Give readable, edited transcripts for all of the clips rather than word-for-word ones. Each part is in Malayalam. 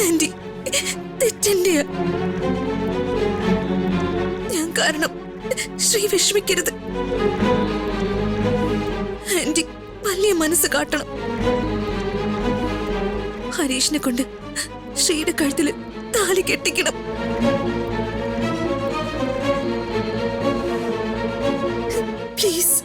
ആന്റി, തെറ്റെന്റെയാ. ഞാൻ കാരണം ശ്രീ വിഷമിക്കരുത്. ആന്റി വലിയ മനസ്സ് കാട്ടണം. ഹരീഷിനെ കൊണ്ട് ശ്രീയുടെ കഴുത്തിൽ താലി കെട്ടിക്കണം. പ്ലീസ്.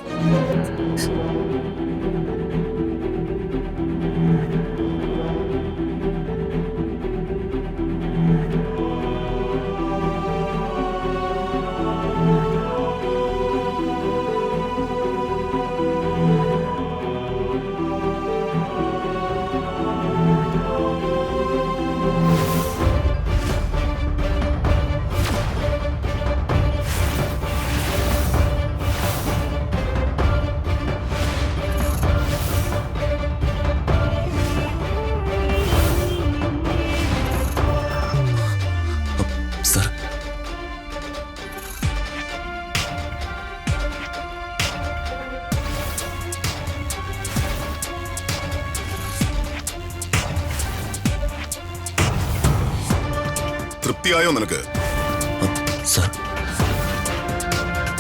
സർ, തൃപ്തിയായോ നിനക്ക്? സർ,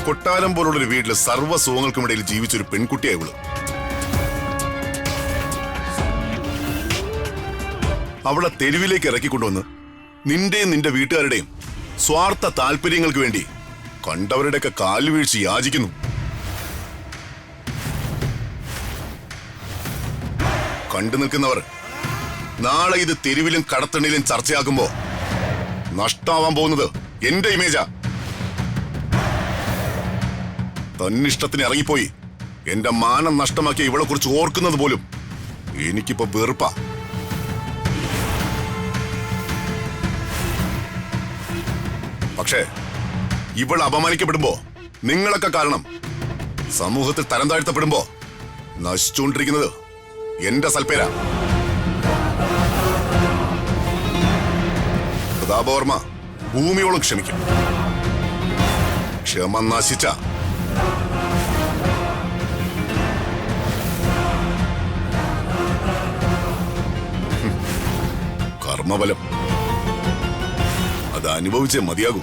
കൊട്ടാരം പോലുള്ളൊരു വീട്ടില് സർവ്വ സുഖങ്ങൾക്കുമിടയിൽ ജീവിച്ചൊരു പെൺകുട്ടിയായി ഇവള്. അവളെ തെരുവിലേക്ക് ഇറക്കിക്കൊണ്ടുവന്ന് നിന്റെയും നിന്റെ വീട്ടുകാരുടെയും സ്വാർത്ഥ താല്പര്യങ്ങൾക്ക് വേണ്ടി കണ്ടവരുടെയൊക്കെ കാൽവീഴ്ച യാചിക്കുന്നു. കണ്ടു നിൽക്കുന്നവർ നാളെ ഇത് തെരുവിലും കടത്തണിയിലും ചർച്ചയാക്കുമ്പോ നഷ്ടാവാൻ പോകുന്നത് എന്റെ ഇമേജാ. തന്നിഷ്ടത്തിന് ഇറങ്ങിപ്പോയി എന്റെ മാനം നഷ്ടമാക്കിയ ഇവളെ കുറിച്ച് ഓർക്കുന്നത് പോലും എനിക്കിപ്പോ വെറുപ്പാ. പക്ഷേ ഇവൾ അപമാനിക്കപ്പെടുമ്പോ നിങ്ങളൊക്കെ കാരണം സമൂഹത്തിൽ തരം താഴ്ത്തപ്പെടുമ്പോ നശിച്ചുകൊണ്ടിരിക്കുന്നത് എന്റെ സൽപ്പേരാ. പ്രതാപവർമ്മ ഭൂമിയോളം ക്ഷമിക്കും. ക്ഷമ നശിച്ച കർമ്മബലം അത് അനുഭവിച്ചേ മതിയാകൂ.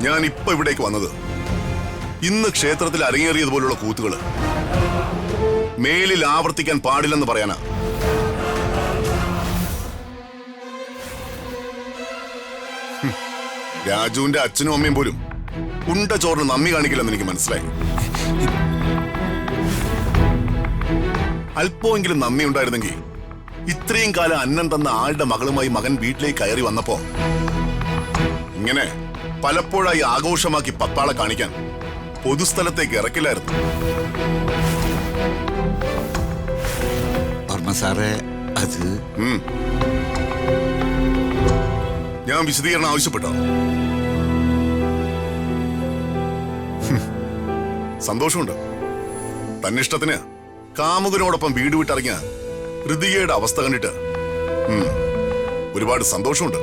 ഞാൻ ഇപ്പൊ ഇവിടേക്ക് വന്നത് ഇന്ന് ക്ഷേത്രത്തിൽ അരങ്ങേറിയതുപോലുള്ള കൂത്തുകള് മേലിൽ ആവർത്തിക്കാൻ പാടില്ലെന്ന് പറയാനാ. രാജുവിന്റെ അച്ഛനും അമ്മയും പോലും ഉണ്ട ചോറിന് നന്ദി കാണിക്കില്ലെന്ന് എനിക്ക് മനസ്സിലായി. അല്പമെങ്കിലും നന്ദി ഉണ്ടായിരുന്നെങ്കിൽ ഇത്രയും കാലം അന്നം തന്ന ആളുടെ മകളുമായി മകൻ വീട്ടിലേക്ക് കയറി വന്നപ്പോ ഇങ്ങനെ പലപ്പോഴായി ആഘോഷമാക്കി പത്താളെ കാണിക്കാൻ പൊതുസ്ഥലത്തേക്ക് ഇറക്കില്ലായിരുന്നു. സാറേ, അത് ഞാൻ വിശദീകരണം ആവശ്യപ്പെട്ടോ? സന്തോഷമുണ്ട്. തന്നിഷ്ടത്തിന് കാമുകനോടൊപ്പം വീട് വിട്ടിറങ്ങിയ ഋതികയുടെ അവസ്ഥ കണ്ടിട്ട് ഒരുപാട് സന്തോഷമുണ്ട്.